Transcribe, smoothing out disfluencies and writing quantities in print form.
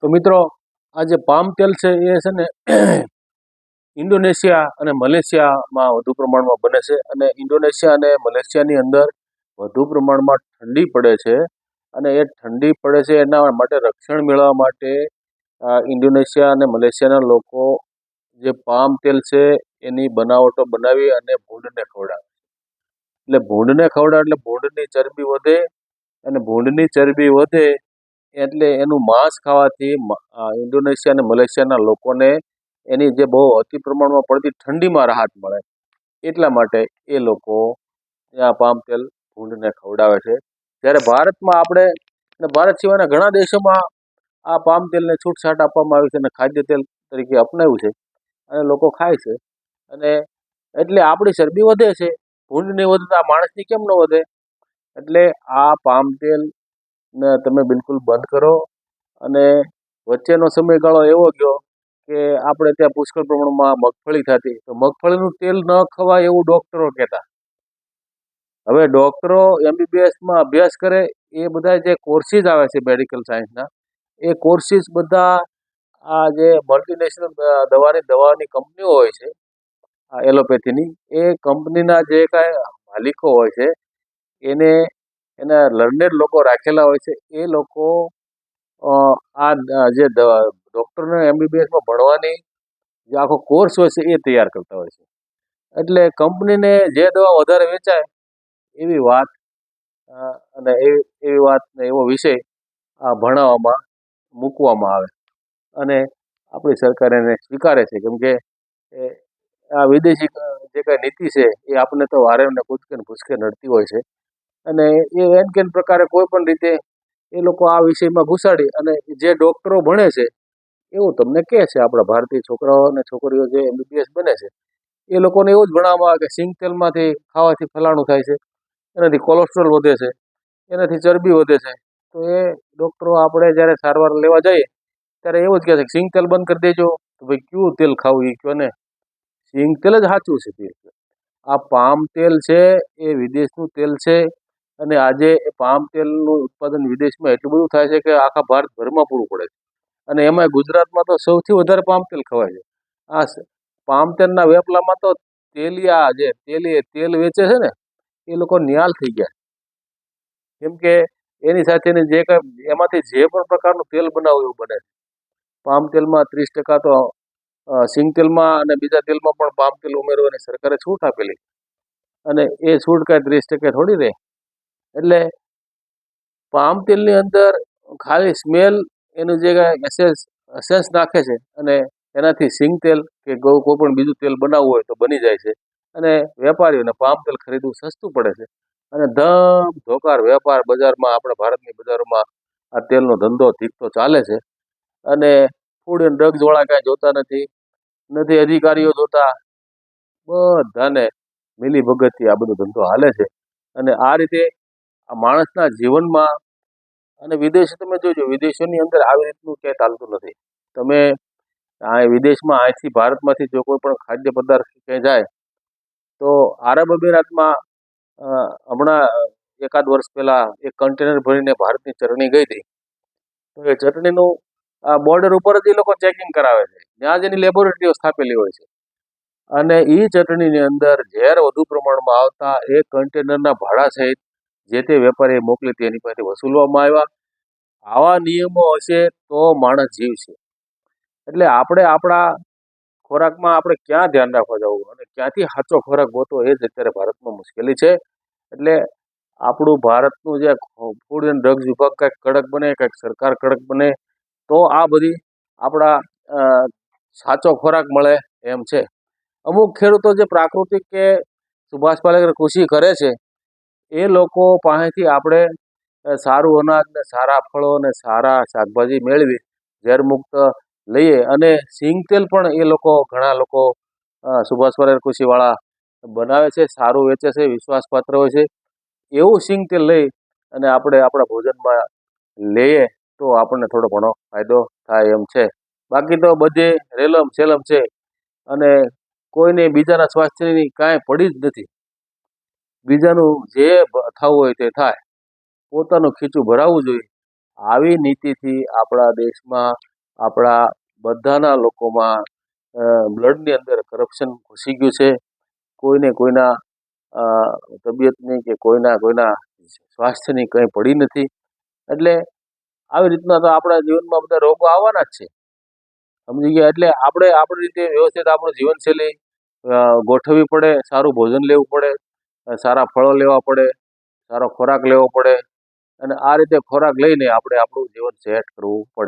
તો મિત્રો, આ જે પામ તેલ છે એ છે ને ઇન્ડોનેશિયા અને મલેશિયામાં વધુ પ્રમાણમાં બને છે. અને ઇન્ડોનેશિયા અને મલેશિયાની અંદર વધુ પ્રમાણમાં ઠંડી પડે છે. અને એ ઠંડી પડે છે એના માટે રક્ષણ મેળવવા માટે ઇન્ડોનેશિયા અને મલેશિયાના લોકો જે પામ તેલ છે એની બનાવટો બનાવી અને ભૂંડને ખવડાવે. એટલે ભૂંડને ખવડાવે એટલે ભૂંડની ચરબી વધે, અને ભૂંડની ચરબી વધે એટલે એનું માંસ ખાવાથી ઇન્ડોનેશિયા અને મલેશિયાના લોકોને એની જે બહુ અતિ પ્રમાણમાં પડતી ઠંડીમાં રાહત મળે. એટલા માટે એ લોકો ત્યાં પામ તેલ ભૂંડને ખવડાવે છે. જ્યારે ભારતમાં આપણે અને ભારત સિવાયના ઘણા દેશોમાં આ પામ તેલને છૂટછાટ આપવામાં આવી છે અને ખાદ્ય તેલ તરીકે અપનાવ્યું છે અને લોકો ખાય છે. અને એટલે આપણી ચરબી વધે છે, ભૂંડ નહીં વધતા માણસની કેમ ન વધે? એટલે આ પામ તેલ ને તમે બિલકુલ બંધ કરો. અને વચ્ચેનો સમયગાળો એવો ગયો કે આપણે ત્યાં પુષ્કળ પ્રમાણમાં મગફળી થતી, તો મગફળીનું તેલ ન ખવાય એવું ડૉક્ટરો કહેતા. હવે ડૉક્ટરો એમબીબીએસમાં અભ્યાસ કરે, એ બધા જે કોર્સીસ આવે છે મેડિકલ સાયન્સના, એ કોર્સીસ બધા આ જે મલ્ટીનેશનલ દવાની કંપનીઓ હોય છે આ એલોપેથીની, એ કંપનીના જે કાંઈ માલિકો હોય છે એને એના લર્નેડ લોકો રાખેલા હોય છે. એ લોકો આ જે ડૉક્ટરને એમબીબીએસમાં ભણવાની જે આખો કોર્સ હોય છે એ તૈયાર કરતા હોય છે. એટલે કંપનીને જે દવા વધારે વેચાય એવી વાત અને એવી વાત ને એવો વિષય આ ભણાવવામાં મૂકવામાં આવે. અને આપણી સરકાર એને સ્વીકારે છે, કેમ કે આ વિદેશી જે કાંઈ નીતિ છે એ આપણને તો વારે ને ભૂસકે નડતી હોય છે. અને એ એન કેન પ્રકારે કોઈ પણ રીતે એ લોકો આ વિષયમાં ઘુસાડી અને જે ડૉક્ટરો ભણે છે એવું તમને કહે છે. આપણા ભારતીય છોકરાઓ અને છોકરીઓ જે એમબીબીએસ બને છે એ લોકોને એવું જ ભણાવવામાં આવે કે સિંગ તેલમાંથી ખાવાથી ફલાણું થાય છે, એનાથી કોલેસ્ટ્રોલ વધે છે, એનાથી ચરબી વધે છે. તો એ ડૉક્ટરો આપણે જ્યારે સારવાર લેવા જઈએ ત્યારે એવું જ કહે છે કે સિંગ તેલ બંધ કરી દેજો. તો ભાઈ કયું તેલ ખાવું એ કહો ને, સિંગ તેલ જ સાચું છે તેલ. આ પામ તેલ છે એ વિદેશનું તેલ છે. અને આજે એ પામ તેલનું ઉત્પાદન વિદેશમાં એટલું બધું થાય છે કે આખા ભારતભરમાં પૂરું પડે છે. અને એમાંય ગુજરાતમાં તો સૌથી વધારે પામ તેલ ખવાય છે. આ પામ તેલના વેપલામાં તો તેલિયા જે તેલ વેચે છે ને એ લોકો નિહાલ થઈ ગયા. કેમ કે એની સાથેની જે કાંઈ એમાંથી જે પણ પ્રકારનું તેલ બનાવવું એવું બને. પામ તેલમાં 30% તો સિંગ તેલમાં અને બીજા તેલમાં પણ પામ તેલ ઉમેરવાની સરકારે છૂટ આપેલી. અને એ છૂટ કાંઈ 30% થોડી રહે. એટલે પામ તેલની અંદર ખાલી સ્મેલ એનું જે કાંઈ એસેન્સ નાખે છે અને એનાથી સિંગ તેલ કે કોઈ પણ બીજું તેલ બનાવવું હોય તો બની જાય છે. અને વેપારીઓને પામ તેલ ખરીદવું સસ્તું પડે છે. અને ધમધોકાર વેપાર બજારમાં, આપણા ભારતની બજારોમાં આ તેલનો ધંધો ધીકતો ચાલે છે. અને ફૂડ એન્ડ ડ્રગ્સવાળા કાંઈ જોતા નથી અધિકારીઓ જોતા, બધાને મિલી ભગતથી આ બધો ધંધો હાલે છે. અને આ રીતે આ માણસના જીવનમાં, અને વિદેશ તમે જોજો, વિદેશોની અંદર આવી રીતનું ક્યાંય ચાલતું નથી. તમે આ વિદેશમાં અહીંથી ભારતમાંથી જો કોઈ પણ ખાદ્ય પદાર્થ ક્યાંય જાય તો આરબ અમીરાતમાં હમણાં એકાદ વર્ષ પહેલાં એક કન્ટેનર ભરીને ભારતની ચટણી ગઈ હતી. તો એ ચટણીનું બોર્ડર ઉપર જ એ લોકો ચેકિંગ કરાવે છે. ત્યાં જ એની લેબોરેટરીઓ સ્થાપેલી હોય છે. અને એ ચટણીની અંદર ઝેર વધુ પ્રમાણમાં આવતા એ કન્ટેનરના ભાડા સહિત જે તે વેપારીએ મોકલી હતી એની પાસેથી વસૂલવામાં આવ્યા. આવા નિયમો હશે તો માણસ જીવશે. એટલે આપણે આપણા ખોરાકમાં આપણે ક્યાં ધ્યાન રાખવા જવું અને ક્યાંથી સાચો ખોરાક ગોતો એ જ અત્યારે ભારતમાં મુશ્કેલી છે. એટલે આપણું ભારતનું જે ફૂડ એન્ડ ડ્રગ્સ વિભાગ કંઈક કડક બને, કંઈક સરકાર કડક બને તો આ બધી આપણા સાચો ખોરાક મળે એમ છે. અમુક ખેડૂતો જે પ્રાકૃતિક કે સુભાષ પાલેકર કૃષિ કરે છે એ લોકો પાસેથી આપણે સારું અનાજ ને સારા ફળો ને સારા શાકભાજી મેળવી ઝેરમુક્ત લઈએ. અને સિંગ તેલ પણ એ લોકો, ઘણા લોકો સુભાષ પાલેકર કૃષિવાળા બનાવે છે, સારું વેચે છે, વિશ્વાસપાત્ર હોય છે. એવું સિંગ તેલ લઈ અને આપણે આપણા ભોજનમાં લઈએ તો આપણને થોડો ઘણો ફાયદો થાય એમ છે. બાકી તો બધે રેલમ છેલમ છે અને કોઈને બીજાના સ્વાસ્થ્યની કાંઈ પડી જ નથી. બીજાનું જે થવું હોય તે થાય, પોતાનું ખીચું ભરાવવું જોઈએ. આવી નીતિથી આપણા દેશમાં આપણા બધાના લોકોમાં બ્લડની અંદર કરપ્શન ઘૂસી ગયું છે. કોઈને કોઈના તબિયતની કે કોઈના સ્વાસ્થ્યની કંઈ પડી નથી. એટલે આવી રીતના તો આપણા જીવનમાં બધા રોગો આવવાના જ છે, સમજી ગયા. એટલે આપણે આપણી રીતે વ્યવસ્થિત આપણું જીવનશૈલી ગોઠવવી પડે, સારું ભોજન લેવું પડે, સારા ફળો લેવા પડે, સારો ખોરાક લેવો પડે અને આ રીતે ખોરાક લઈને આપણે આપણું જીવન સેટ કરવું પડે.